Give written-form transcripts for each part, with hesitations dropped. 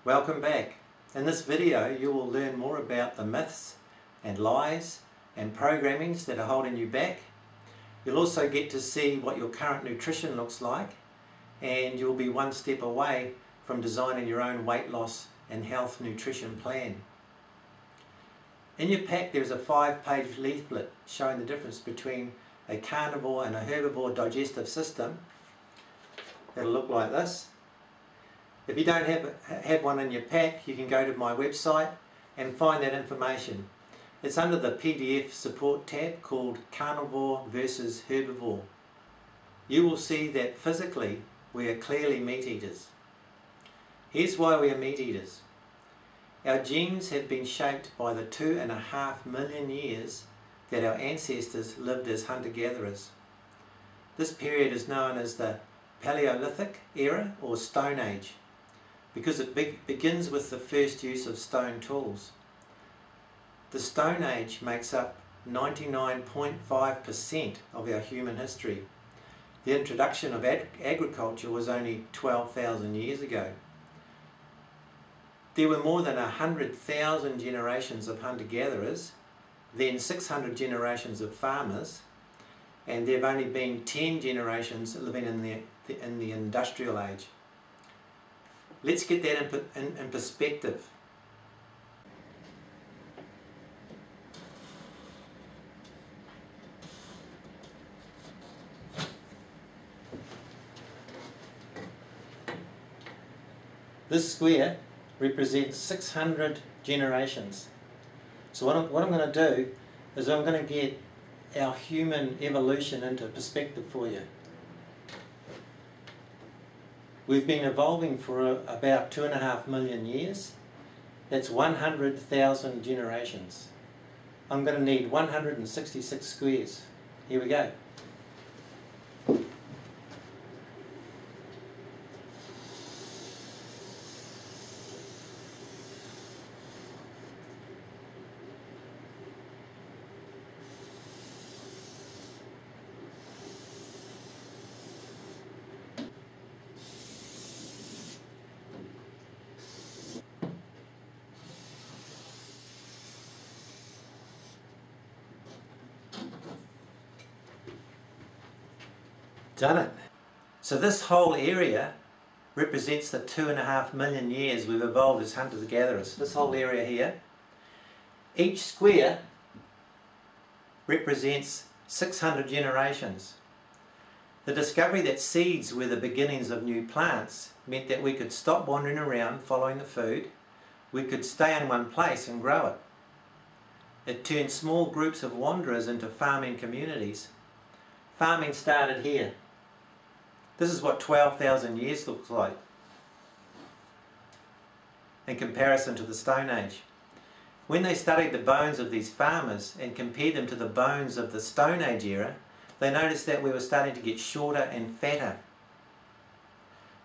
Welcome back. In this video you will learn more about the myths and lies and programmings that are holding you back. You'll also get to see what your current nutrition looks like, and you'll be one step away from designing your own weight loss and health nutrition plan. In your pack there's a 5-page leaflet showing the difference between a carnivore and a herbivore digestive system. It'll look like this. If you don't have one in your pack, you can go to my website and find that information. It's under the PDF support tab called Carnivore versus Herbivore. You will see that physically we are clearly meat eaters. Here's why we are meat eaters. Our genes have been shaped by the 2.5 million years that our ancestors lived as hunter-gatherers. This period is known as the Paleolithic era or Stone Age, because it begins with the first use of stone tools. The Stone Age makes up 99.5% of our human history. The introduction of agriculture was only 12,000 years ago. There were more than 100,000 generations of hunter-gatherers, then 600 generations of farmers, and there have only been 10 generations living in the industrial age. Let's get that in perspective. This square represents 600 generations. So what I'm going to do is I'm going to get our human evolution into perspective for you. We've been evolving for about 2.5 million years. That's 100,000 generations. I'm going to need 166 squares. Here we go. Done it. So this whole area represents the 2.5 million years we've evolved as hunters-gatherers. This whole area here. Each square represents 600 generations. The discovery that seeds were the beginnings of new plants meant that we could stop wandering around following the food. We could stay in one place and grow it. It turned small groups of wanderers into farming communities. Farming started here. This is what 12,000 years looks like in comparison to the Stone Age. When they studied the bones of these farmers and compared them to the bones of the Stone Age era, they noticed that we were starting to get shorter and fatter.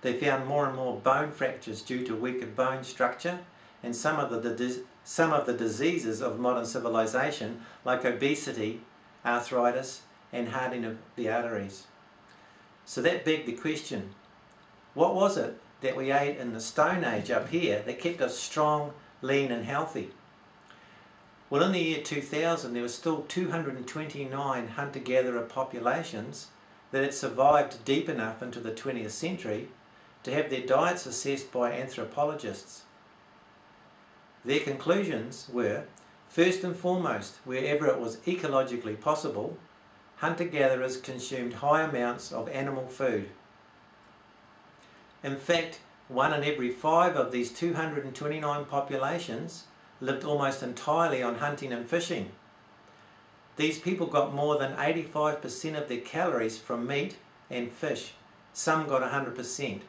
They found more and more bone fractures due to weaker bone structure and some of the diseases of modern civilization, like obesity, arthritis and hardening of the arteries. So that begged the question, what was it that we ate in the Stone Age up here that kept us strong, lean and healthy? Well, in the year 2000 there were still 229 hunter-gatherer populations that had survived deep enough into the 20th century to have their diets assessed by anthropologists. Their conclusions were, first and foremost, wherever it was ecologically possible, hunter-gatherers consumed high amounts of animal food. In fact, 1 in every 5 of these 229 populations lived almost entirely on hunting and fishing. These people got more than 85% of their calories from meat and fish. Some got 100%.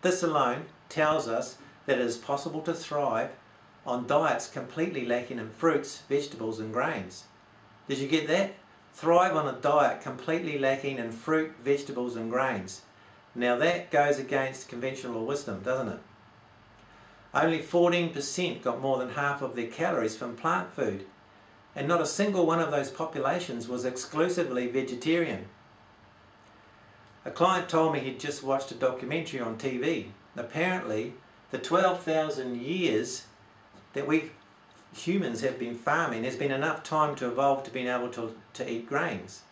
This alone tells us that it is possible to thrive on diets completely lacking in fruits, vegetables and grains. Did you get that? Thrive on a diet completely lacking in fruit, vegetables and grains. Now that goes against conventional wisdom, doesn't it? Only 14% got more than half of their calories from plant food, and not a single one of those populations was exclusively vegetarian. A client told me he'd just watched a documentary on TV. Apparently, The 12,000 years that we humans have been farming, there's been enough time to evolve to being able to eat grains.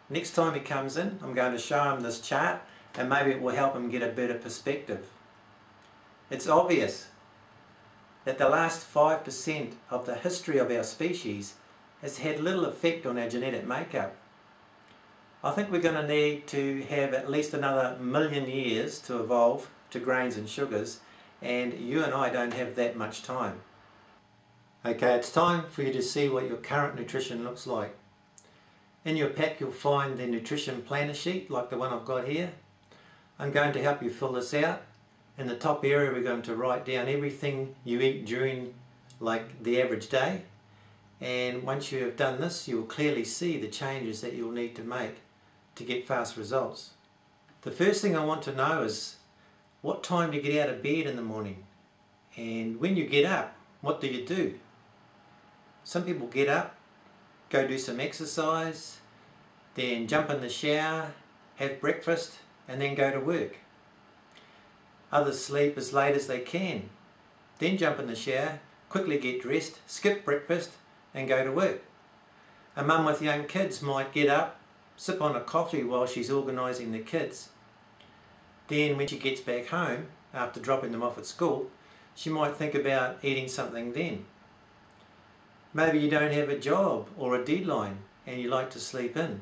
Next time he comes in, I'm going to show him this chart and maybe it will help him get a better perspective. It's obvious that the last 5% of the history of our species has had little effect on our genetic makeup. I think we're going to need to have at least another 1,000,000 years to evolve to grains and sugars, and you and I don't have that much time. Okay, it's time for you to see what your current nutrition looks like. In your pack you'll find the nutrition planner sheet like the one I've got here. I'm going to help you fill this out. In the top area we're going to write down everything you eat during like the average day, and once you have done this you'll clearly see the changes that you'll need to make to get fast results. The first thing I want to know is what time do you get out of bed in the morning, and when you get up what do you do? Some people get up, go do some exercise, then jump in the shower, have breakfast and then go to work. Others sleep as late as they can, then jump in the shower, quickly get dressed, skip breakfast and go to work. A mum with young kids might get up, sip on a coffee while she's organising the kids. Then when she gets back home, after dropping them off at school, she might think about eating something then. Maybe you don't have a job or a deadline and you like to sleep in.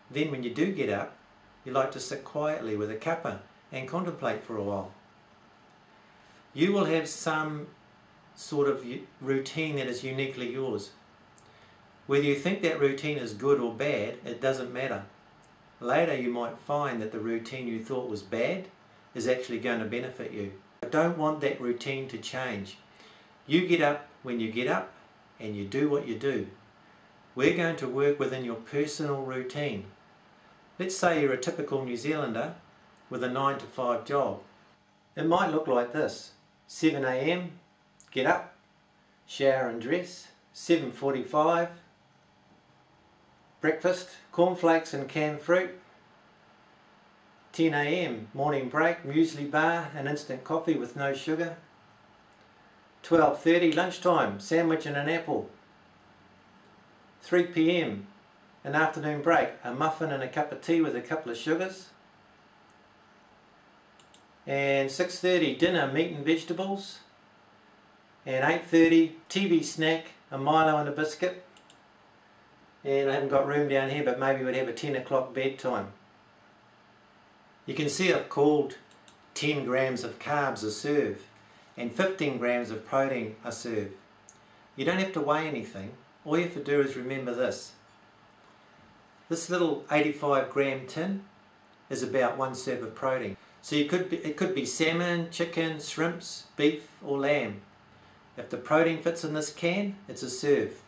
Then when you do get up, you like to sit quietly with a cuppa and contemplate for a while. You will have some sort of routine that is uniquely yours. Whether you think that routine is good or bad, it doesn't matter. Later you might find that the routine you thought was bad is actually going to benefit you. I don't want that routine to change. You get up when you get up and you do what you do. We're going to work within your personal routine. Let's say you're a typical New Zealander with a 9 to 5 job. It might look like this. 7 AM, get up, shower and dress. 7:45, breakfast, cornflakes and canned fruit. 10 AM, morning break, muesli bar and instant coffee with no sugar. 12:30, lunchtime, sandwich and an apple. 3 PM, an afternoon break, a muffin and a cup of tea with a couple of sugars. And 6:30, dinner, meat and vegetables. And 8:30, TV snack, a Milo and a biscuit. And I haven't got room down here, but maybe we'd have a 10 o'clock bedtime. You can see I've called 10 grams of carbs a serve and 15 grams of protein a serve. You don't have to weigh anything. All you have to do is remember this. This little 85 gram tin is about 1 serve of protein. So it could be salmon, chicken, shrimps, beef or lamb. If the protein fits in this can, it's a serve.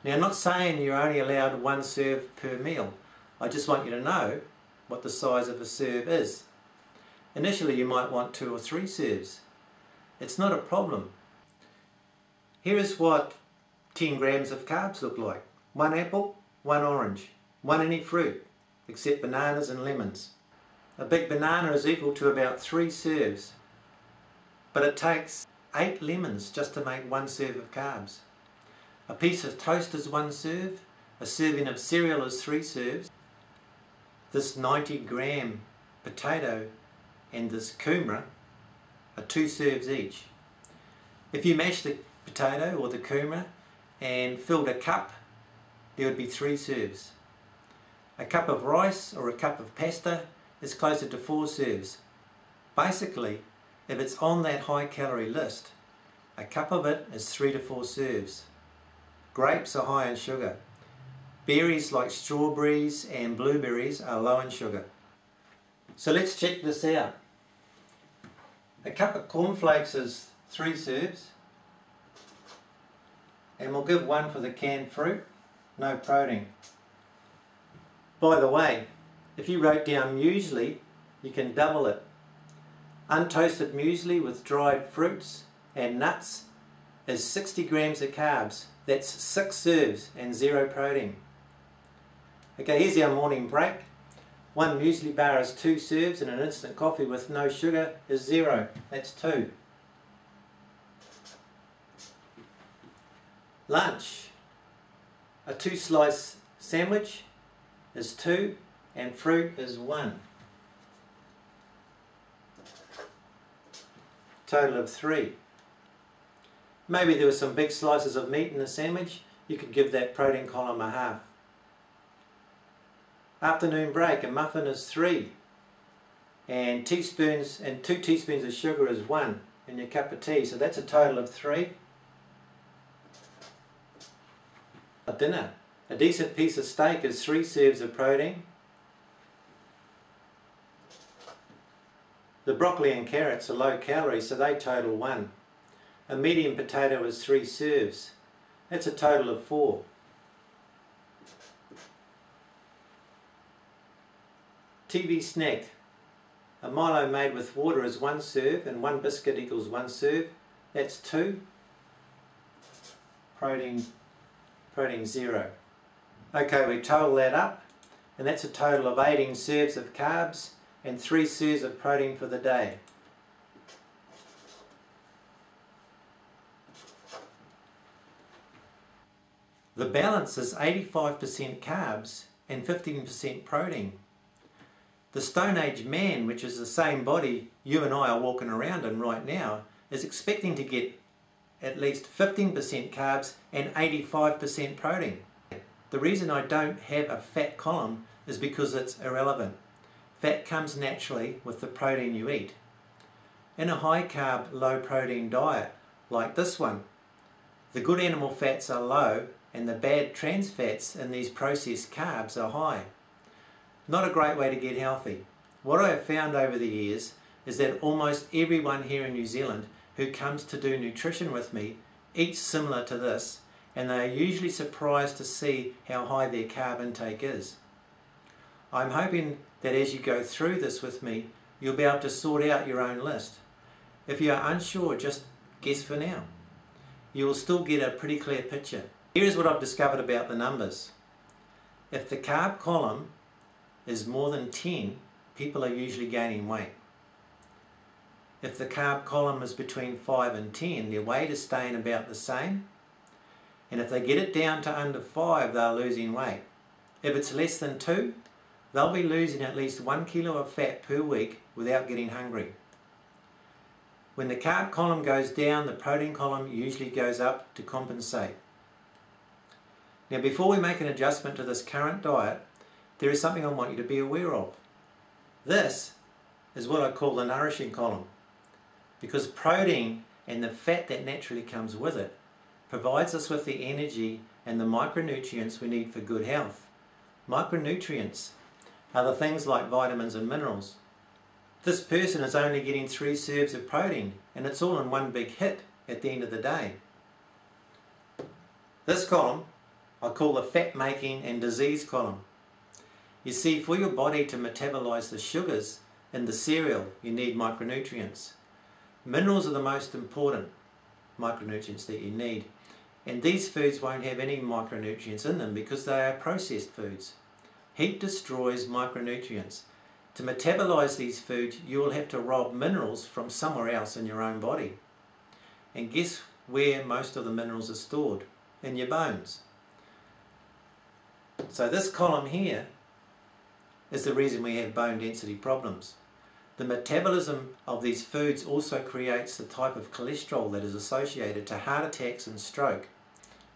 Now I'm not saying you're only allowed 1 serve per meal. I just want you to know what the size of a serve is. Initially you might want 2 or 3 serves. It's not a problem. Here is what 10 grams of carbs look like. 1 apple, 1 orange, 1 any fruit, except bananas and lemons. A big banana is equal to about 3 serves, but it takes 8 lemons just to make 1 serve of carbs. A piece of toast is 1 serve, a serving of cereal is 3 serves. This 90 gram potato and this kumara are 2 serves each. If you mash the potato or the kumara and filled a cup, there would be 3 serves. A cup of rice or a cup of pasta is closer to 4 serves. Basically, if it's on that high calorie list, a cup of it is 3 to 4 serves. Grapes are high in sugar. Berries like strawberries and blueberries are low in sugar. So let's check this out. A cup of cornflakes is 3 serves, and we'll give 1 for the canned fruit, no protein. By the way, if you wrote down muesli, you can double it. Untoasted muesli with dried fruits and nuts is 60 grams of carbs. That's 6 serves and 0 protein. Okay, here's our morning break. One muesli bar is 2 serves and an instant coffee with no sugar is 0. That's 2. Lunch. A 2-slice sandwich is 2 and fruit is 1. Total of 3. Maybe there were some big slices of meat in the sandwich. You could give that protein column a half. Afternoon break, a muffin is 3 and 2 teaspoons of sugar is 1 in your cup of tea, so that's a total of 3. A dinner, a decent piece of steak is 3 serves of protein. The broccoli and carrots are low calorie, so they total 1. A medium potato is 3 serves. That's a total of 4. TV snack. A Milo made with water is 1 serve and 1 biscuit equals 1 serve. That's 2. Protein 0. Okay, we total that up and that's a total of 18 serves of carbs and 3 serves of protein for the day. The balance is 85% carbs and 15% protein. The Stone Age man, which is the same body you and I are walking around in right now, is expecting to get at least 15% carbs and 85% protein. The reason I don't have a fat column is because it's irrelevant. Fat comes naturally with the protein you eat. In a high carb, low protein diet like this one, the good animal fats are low and the bad trans fats in these processed carbs are high. Not a great way to get healthy. What I have found over the years is that almost everyone here in New Zealand who comes to do nutrition with me eats similar to this, and they are usually surprised to see how high their carb intake is. I'm hoping that as you go through this with me, you'll be able to sort out your own list. If you are unsure, just guess for now. You will still get a pretty clear picture. Here's what I've discovered about the numbers. If the carb column is more than 10, people are usually gaining weight. If the carb column is between 5 and 10, their weight is staying about the same. And if they get it down to under 5, they're losing weight. If it's less than 2, they'll be losing at least 1 kilo of fat per week without getting hungry. When the carb column goes down, the protein column usually goes up to compensate. Now, before we make an adjustment to this current diet, there is something I want you to be aware of. This is what I call the nourishing column, because protein and the fat that naturally comes with it provides us with the energy and the micronutrients we need for good health. Micronutrients are the things like vitamins and minerals. This person is only getting 3 serves of protein and it's all in one big hit at the end of the day. This column I call the fat making and disease column. You see, for your body to metabolize the sugars in the cereal, you need micronutrients. Minerals are the most important micronutrients that you need. And these foods won't have any micronutrients in them because they are processed foods. Heat destroys micronutrients. To metabolize these foods, you will have to rob minerals from somewhere else in your own body. And guess where most of the minerals are stored? In your bones. So this column here is the reason we have bone density problems. The metabolism of these foods also creates the type of cholesterol that is associated to heart attacks and stroke.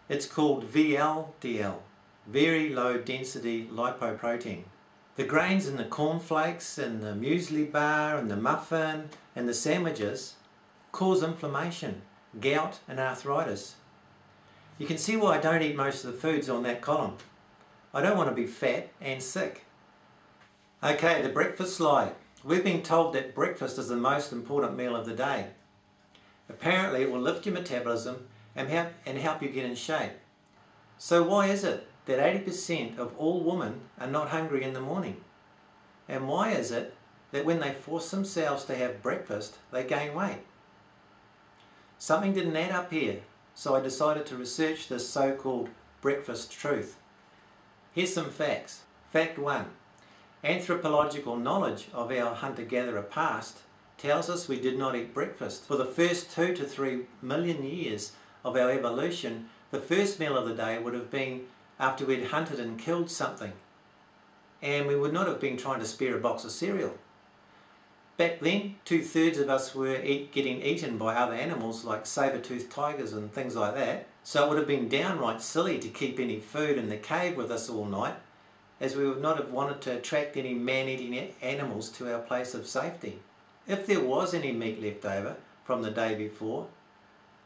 It's called VLDL, very low density lipoprotein. The grains in the cornflakes and the muesli bar and the muffin and the sandwiches cause inflammation, gout and arthritis. You can see why I don't eat most of the foods on that column. I don't want to be fat and sick. Okay, the breakfast slide. We've been told that breakfast is the most important meal of the day. Apparently it will lift your metabolism and help you get in shape. So why is it that 80% of all women are not hungry in the morning? And why is it that when they force themselves to have breakfast, they gain weight? Something didn't add up here, so I decided to research this so-called breakfast truth. Here's some facts. Fact 1. Anthropological knowledge of our hunter-gatherer past tells us we did not eat breakfast. For the first 2 to 3 million years of our evolution, the first meal of the day would have been after we'd hunted and killed something, and we would not have been trying to spare a box of cereal. Back then, 2/3 of us were getting eaten by other animals like saber-toothed tigers and things like that, so it would have been downright silly to keep any food in the cave with us all night, as we would not have wanted to attract any man-eating animals to our place of safety. If there was any meat left over from the day before,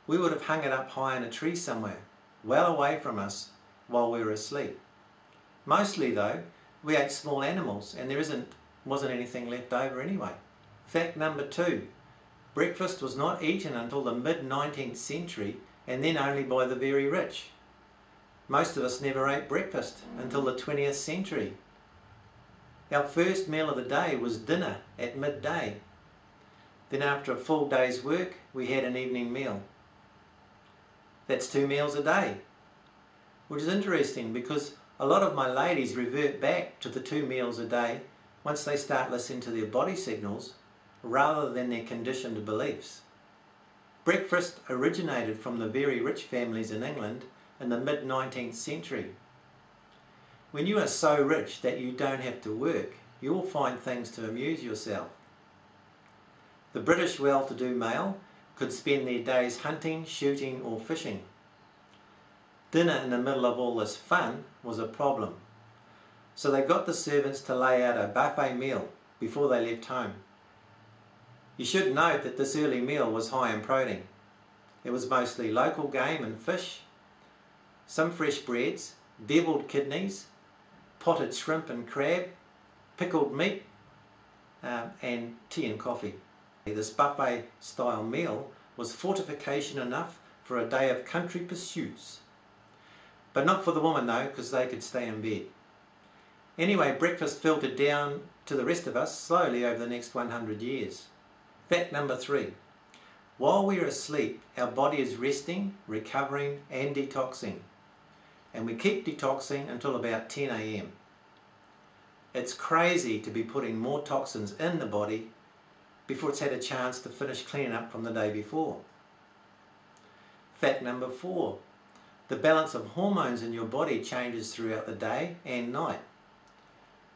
we would have hung it up high in a tree somewhere, well away from us, while we were asleep. Mostly though, we ate small animals and there wasn't anything left over anyway. Fact number 2, breakfast was not eaten until the mid-19th century, and then only by the very rich. Most of us never ate breakfast until the 20th century. Our first meal of the day was dinner at midday. Then after a full day's work, we had an evening meal. That's 2 meals a day, which is interesting because a lot of my ladies revert back to the 2 meals a day once they start listening to their body signals rather than their conditioned beliefs. Breakfast originated from the very rich families in England in the mid-19th century. When you are so rich that you don't have to work, you will find things to amuse yourself. The British well-to-do male could spend their days hunting, shooting or fishing. Dinner in the middle of all this fun was a problem, so they got the servants to lay out a buffet meal before they left home. You should note that this early meal was high in protein. It was mostly local game and fish, some fresh breads, devilled kidneys, potted shrimp and crab, pickled meat, and tea and coffee. This buffet style meal was fortification enough for a day of country pursuits. But not for the women though, because they could stay in bed. Anyway, breakfast filtered down to the rest of us slowly over the next 100 years. Fact number 3. While we are asleep, our body is resting, recovering and detoxing. And we keep detoxing until about 10 AM. It's crazy to be putting more toxins in the body before it's had a chance to finish cleaning up from the day before. Fact number 4. The balance of hormones in your body changes throughout the day and night.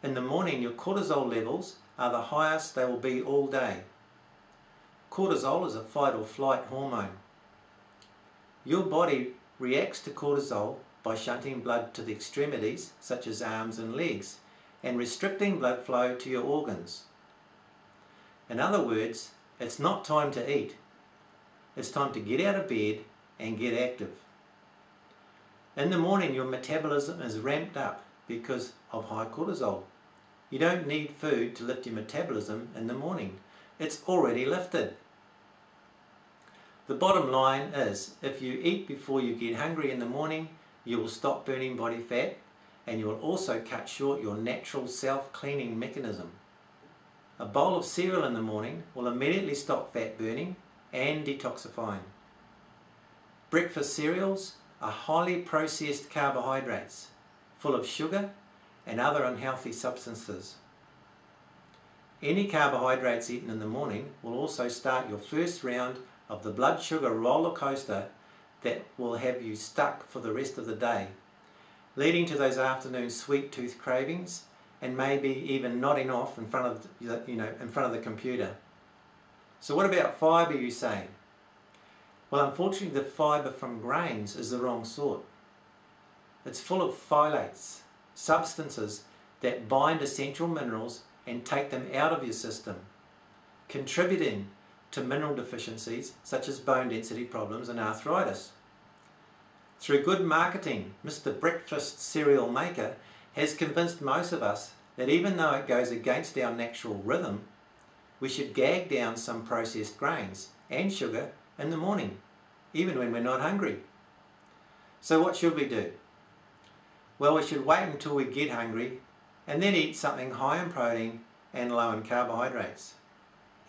In the morning, your cortisol levels are the highest they will be all day. Cortisol is a fight or flight hormone. Your body reacts to cortisol by shunting blood to the extremities, such as arms and legs, and restricting blood flow to your organs. In other words, it's not time to eat. It's time to get out of bed and get active. In the morning, your metabolism is ramped up because of high cortisol. You don't need food to lift your metabolism in the morning. It's already lifted. The bottom line is, if you eat before you get hungry in the morning, you will stop burning body fat, and you will also cut short your natural self-cleaning mechanism. A bowl of cereal in the morning will immediately stop fat burning and detoxifying. Breakfast cereals are highly processed carbohydrates, full of sugar and other unhealthy substances. Any carbohydrates eaten in the morning will also start your first round of the blood sugar roller coaster that will have you stuck for the rest of the day, leading to those afternoon sweet tooth cravings and maybe even nodding off in front of the computer. So what about fibre, you say? Well, unfortunately the fibre from grains is the wrong sort. It's full of phthalates, substances that bind essential minerals and take them out of your system, contributing to mineral deficiencies such as bone density problems and arthritis. Through good marketing, Mr. Breakfast Cereal Maker has convinced most of us that even though it goes against our natural rhythm, we should gag down some processed grains and sugar in the morning, even when we're not hungry. So what should we do? Well, we should wait until we get hungry and then eat something high in protein and low in carbohydrates.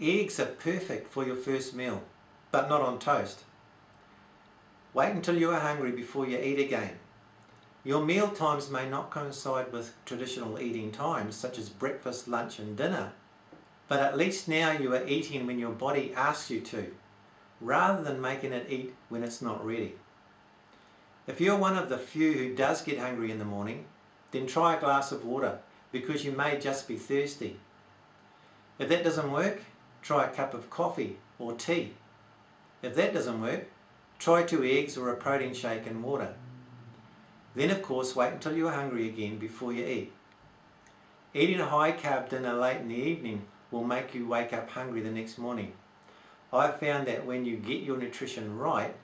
Eggs are perfect for your first meal, but not on toast. Wait until you are hungry before you eat again. Your meal times may not coincide with traditional eating times such as breakfast, lunch and dinner, but at least now you are eating when your body asks you to, rather than making it eat when it's not ready. If you're one of the few who does get hungry in the morning, then try a glass of water because you may just be thirsty. If that doesn't work, try a cup of coffee or tea. If that doesn't work, try 2 eggs or a protein shake and water. Then of course wait until you are hungry again before you eat. Eating a high carb dinner late in the evening will make you wake up hungry the next morning. I've found that when you get your nutrition right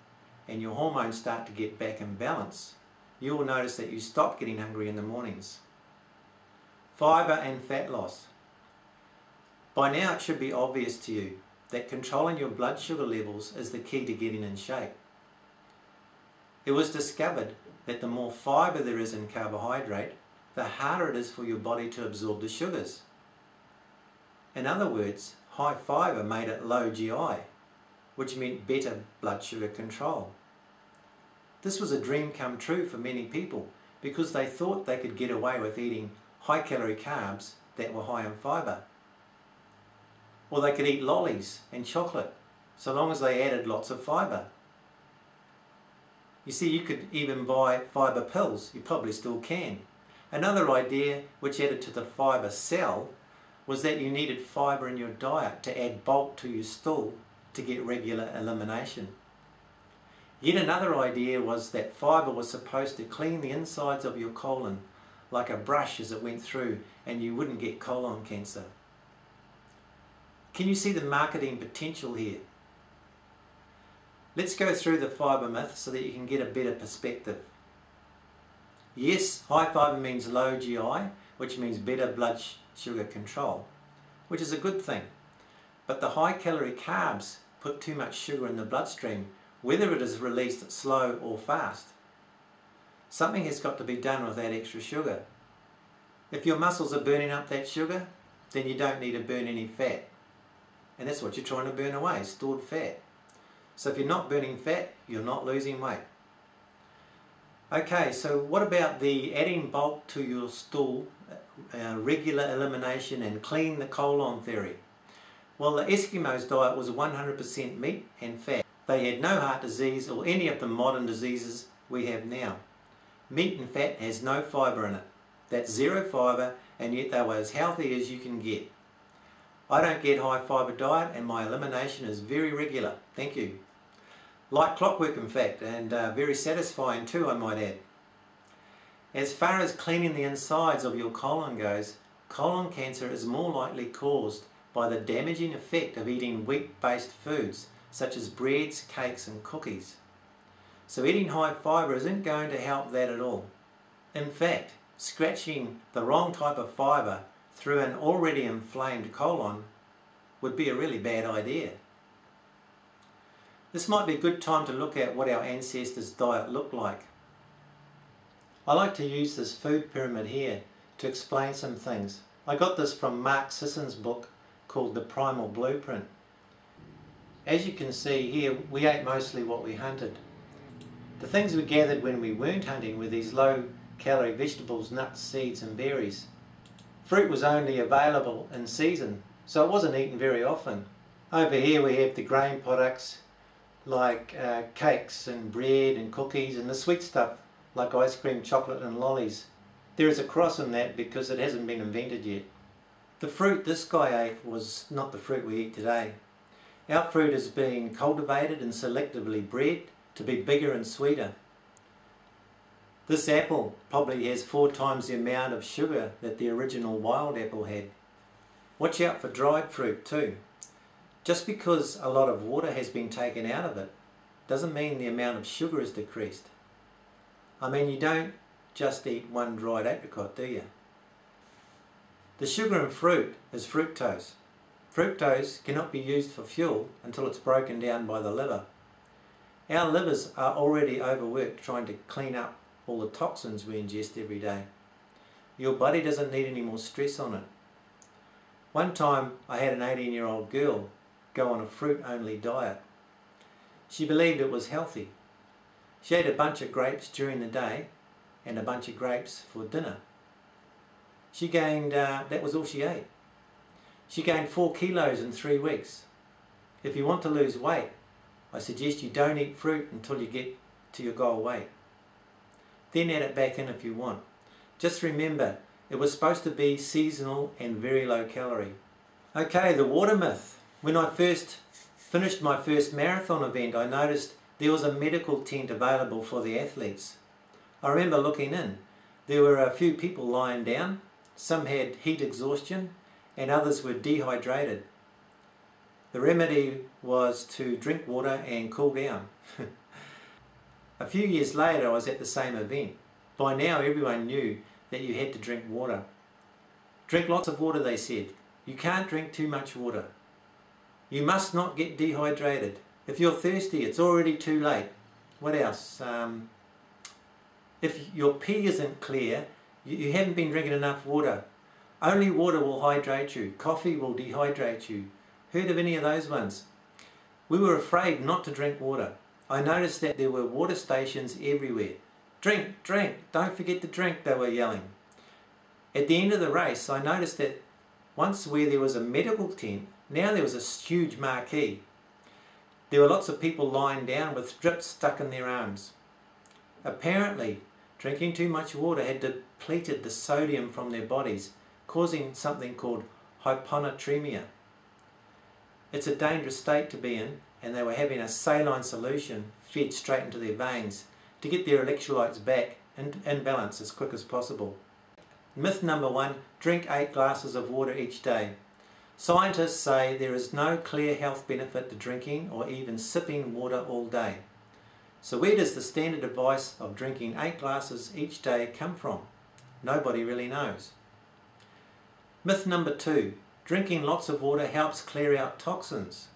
and your hormones start to get back in balance, you will notice that you stop getting hungry in the mornings. Fibre and fat loss. By now it should be obvious to you that controlling your blood sugar levels is the key to getting in shape. It was discovered that the more fibre there is in carbohydrate, the harder it is for your body to absorb the sugars. In other words, high fibre made it low GI, which meant better blood sugar control. This was a dream come true for many people because they thought they could get away with eating high calorie carbs that were high in fibre. Or they could eat lollies and chocolate so long as they added lots of fibre. You see, you could even buy fibre pills. You probably still can. Another idea which added to the fibre sell was that you needed fibre in your diet to add bulk to your stool to get regular elimination. Yet another idea was that fibre was supposed to clean the insides of your colon like a brush as it went through and you wouldn't get colon cancer. Can you see the marketing potential here? Let's go through the fibre myth so that you can get a better perspective. Yes, high fibre means low GI, which means better blood sugar control, which is a good thing. But the high calorie carbs put too much sugar in the bloodstream, whether it is released slow or fast. Something has got to be done with that extra sugar. If your muscles are burning up that sugar, then you don't need to burn any fat. And that's what you're trying to burn away, stored fat. So if you're not burning fat, you're not losing weight. Okay, so what about the adding bulk to your stool, regular elimination and clean the colon theory? Well, the Eskimos' diet was 100% meat and fat. They had no heart disease or any of the modern diseases we have now. Meat and fat has no fibre in it. That's zero fibre, and yet they were as healthy as you can get. I don't get high fibre diet and my elimination is very regular. Thank you. Like clockwork in fact, and very satisfying too, I might add. As far as cleaning the insides of your colon goes, colon cancer is more likely caused by the damaging effect of eating wheat-based foods such as breads, cakes and cookies. So eating high fibre isn't going to help that at all. In fact, scratching the wrong type of fibre through an already inflamed colon would be a really bad idea. This might be a good time to look at what our ancestors' diet looked like. I like to use this food pyramid here to explain some things. I got this from Mark Sisson's book called The Primal Blueprint. As you can see here, we ate mostly what we hunted. The things we gathered when we weren't hunting were these low-calorie vegetables, nuts, seeds and berries. Fruit was only available in season, so it wasn't eaten very often. Over here we have the grain products like cakes and bread and cookies, and the sweet stuff like ice cream, chocolate and lollies. There is a cross in that because it hasn't been invented yet. The fruit this guy ate was not the fruit we eat today. Our fruit is being cultivated and selectively bred to be bigger and sweeter. This apple probably has 4 times the amount of sugar that the original wild apple had. Watch out for dried fruit too. Just because a lot of water has been taken out of it doesn't mean the amount of sugar is decreased. I mean, you don't just eat one dried apricot, do you? The sugar in fruit is fructose. Fructose cannot be used for fuel until it's broken down by the liver. Our livers are already overworked trying to clean up all the toxins we ingest every day. Your body doesn't need any more stress on it. One time I had an 18-year-old girl go on a fruit-only diet. She believed it was healthy. She ate a bunch of grapes during the day and a bunch of grapes for dinner. She gained, that was all she ate. She gained 4 kilos in 3 weeks. If you want to lose weight, I suggest you don't eat fruit until you get to your goal weight. Then add it back in if you want. Just remember, it was supposed to be seasonal and very low calorie. Okay, the water myth. When I first finished my first marathon event, I noticed there was a medical tent available for the athletes. I remember looking in. There were a few people lying down. Some had heat exhaustion and others were dehydrated. The remedy was to drink water and cool down. A few years later I was at the same event. By now everyone knew that you had to drink water. Drink lots of water, they said. You can't drink too much water. You must not get dehydrated. If you're thirsty, it's already too late. What else? If your pee isn't clear, you haven't been drinking enough water. Only water will hydrate you. Coffee will dehydrate you. Heard of any of those ones? We were afraid not to drink water. I noticed that there were water stations everywhere. Drink, drink, don't forget to drink, they were yelling. At the end of the race, I noticed that once where there was a medical tent, now there was a huge marquee. There were lots of people lying down with drips stuck in their arms. Apparently, drinking too much water had depleted the sodium from their bodies, causing something called hyponatremia. It's a dangerous state to be in, and they were having a saline solution fed straight into their veins to get their electrolytes back in balance as quick as possible. Myth number 1, drink 8 glasses of water each day. Scientists say there is no clear health benefit to drinking or even sipping water all day. So where does the standard advice of drinking 8 glasses each day come from? Nobody really knows. Myth number 2, drinking lots of water helps clear out toxins.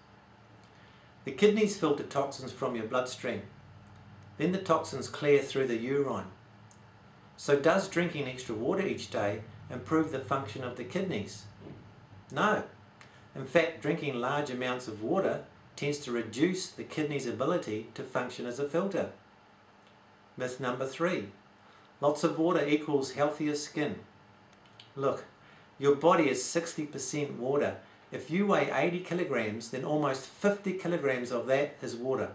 The kidneys filter toxins from your bloodstream. Then the toxins clear through the urine. So does drinking extra water each day improve the function of the kidneys? No. In fact, drinking large amounts of water tends to reduce the kidney's ability to function as a filter. Myth number 3, lots of water equals healthier skin. Look, your body is 60% water. If you weigh 80 kilograms, then almost 50 kilograms of that is water.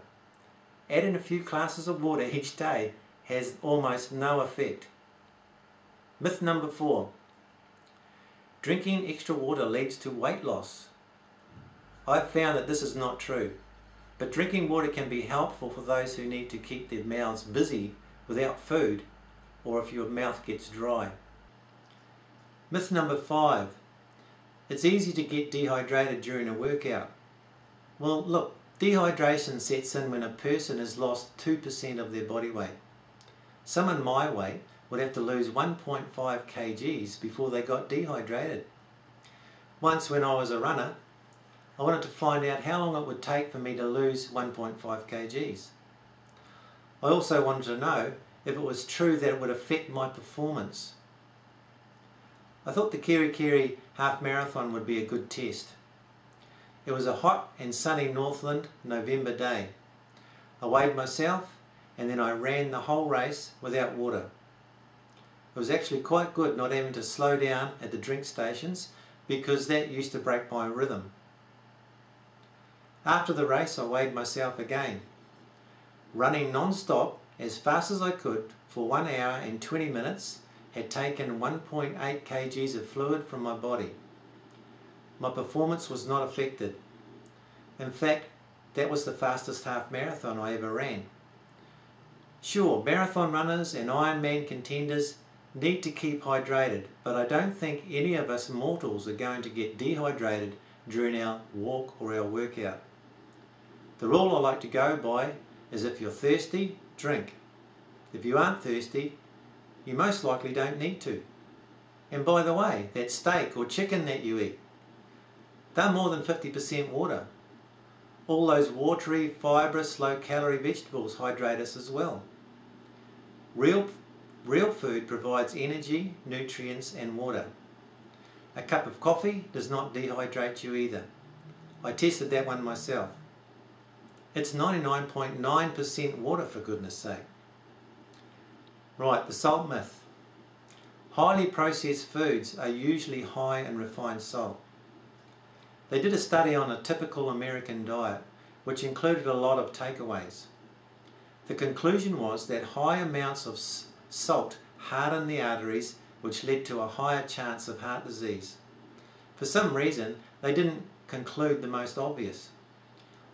Adding a few glasses of water each day has almost no effect. Myth number 4, drinking extra water leads to weight loss. I've found that this is not true, but drinking water can be helpful for those who need to keep their mouths busy without food, or if your mouth gets dry. Myth number 5, it's easy to get dehydrated during a workout. Well, look, dehydration sets in when a person has lost 2% of their body weight. Someone my weight would have to lose 1.5 kgs before they got dehydrated. Once when I was a runner, I wanted to find out how long it would take for me to lose 1.5 kgs. I also wanted to know if it was true that it would affect my performance. I thought the Kerikeri half marathon would be a good test. It was a hot and sunny Northland November day. I weighed myself and then I ran the whole race without water. It was actually quite good not having to slow down at the drink stations because that used to break my rhythm. After the race I weighed myself again. Running non-stop as fast as I could for 1 hour and 20 minutes had taken 1.8 kgs of fluid from my body. My performance was not affected. In fact, that was the fastest half marathon I ever ran. Sure, marathon runners and Ironman contenders need to keep hydrated, but I don't think any of us mortals are going to get dehydrated during our walk or our workout. The rule I like to go by is if you're thirsty, drink. If you aren't thirsty, you most likely don't need to. And by the way, that steak or chicken that you eat, they're more than 50% water. All those watery, fibrous, low-calorie vegetables hydrate us as well. Real food provides energy, nutrients and water. A cup of coffee does not dehydrate you either. I tested that one myself. It's 99.9% water, for goodness sake. Right, the salt myth. Highly processed foods are usually high in refined salt. They did a study on a typical American diet, which included a lot of takeaways. The conclusion was that high amounts of salt harden the arteries, which led to a higher chance of heart disease. For some reason, they didn't conclude the most obvious.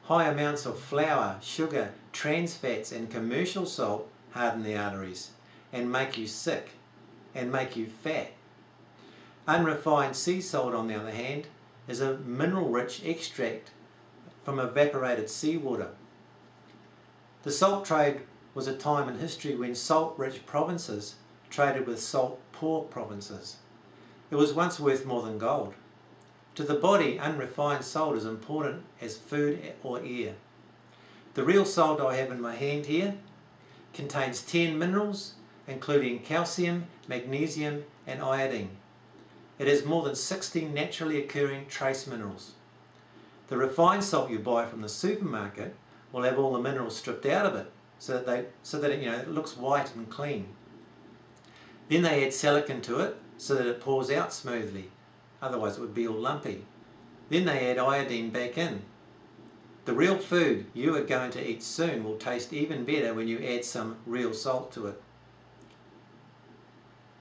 High amounts of flour, sugar, trans fats and commercial salt harden the arteries and make you sick and make you fat. Unrefined sea salt, on the other hand, is a mineral-rich extract from evaporated seawater. The salt trade was a time in history when salt-rich provinces traded with salt-poor provinces. It was once worth more than gold. To the body, unrefined salt is important as food or air. The real salt I have in my hand here contains 10 minerals, including calcium, magnesium and iodine. It has more than 60 naturally occurring trace minerals. The refined salt you buy from the supermarket will have all the minerals stripped out of it so that it looks white and clean. Then they add silicon to it so that it pours out smoothly, otherwise it would be all lumpy. Then they add iodine back in. The real food you are going to eat soon will taste even better when you add some real salt to it.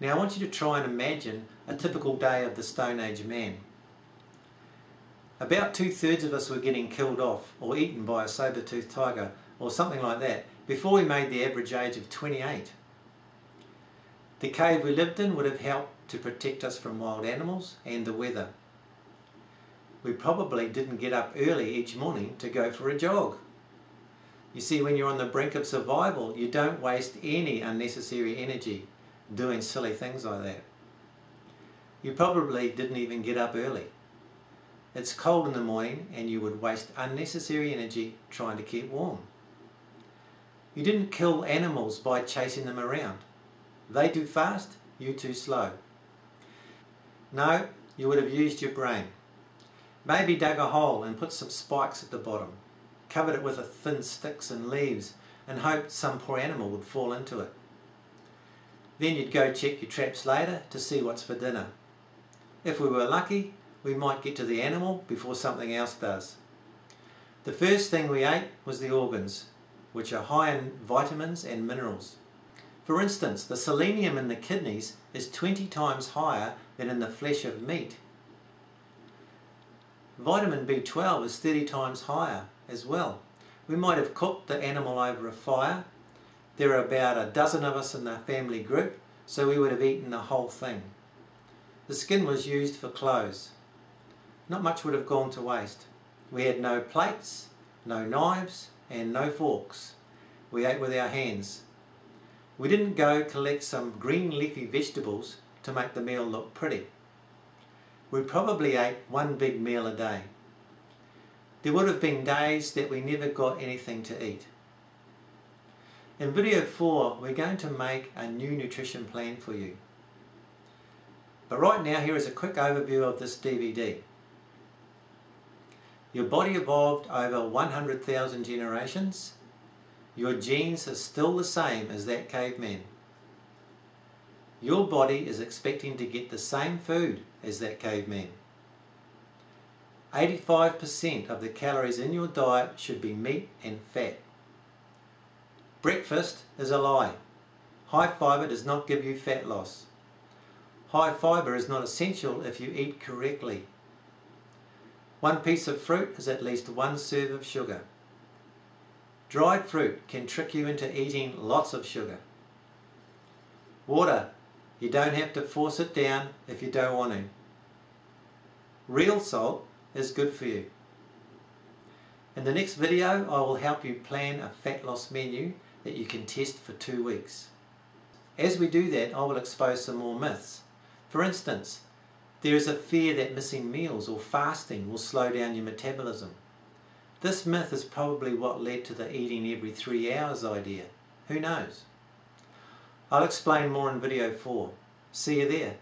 Now I want you to try and imagine a typical day of the Stone Age man. About 2/3 of us were getting killed off or eaten by a saber-toothed tiger or something like that before we made the average age of 28. The cave we lived in would have helped to protect us from wild animals and the weather. We probably didn't get up early each morning to go for a jog. You see, when you're on the brink of survival, you don't waste any unnecessary energy doing silly things like that. You probably didn't even get up early. It's cold in the morning and you would waste unnecessary energy trying to keep warm. You didn't kill animals by chasing them around. They do fast, you too slow. No, you would have used your brain. Maybe dug a hole and put some spikes at the bottom, covered it with thin sticks and leaves and hoped some poor animal would fall into it. Then you'd go check your traps later to see what's for dinner. If we were lucky, we might get to the animal before something else does. The first thing we ate was the organs, which are high in vitamins and minerals. For instance, the selenium in the kidneys is 20 times higher than in the flesh of meat. Vitamin B12 is 30 times higher as well. We might have cooked the animal over a fire. There are about a dozen of us in the family group, so we would have eaten the whole thing. The skin was used for clothes. Not much would have gone to waste. We had no plates, no knives and no forks. We ate with our hands. We didn't go collect some green leafy vegetables to make the meal look pretty. We probably ate one big meal a day. There would have been days that we never got anything to eat. In video 4, we're going to make a new nutrition plan for you. But right now, here is a quick overview of this DVD. Your body evolved over 100,000 generations. Your genes are still the same as that caveman. Your body is expecting to get the same food as that caveman. 85% of the calories in your diet should be meat and fat. Breakfast is a lie. High fibre does not give you fat loss. High fibre is not essential if you eat correctly. One piece of fruit is at least 1 serve of sugar. Dried fruit can trick you into eating lots of sugar. Water, you don't have to force it down if you don't want to. Real salt is good for you. In the next video, I will help you plan a fat loss menu that you can test for 2 weeks. As we do that, I will expose some more myths. For instance, there is a fear that missing meals or fasting will slow down your metabolism. This myth is probably what led to the eating every 3 hours idea. Who knows? I'll explain more in video 4. See you there.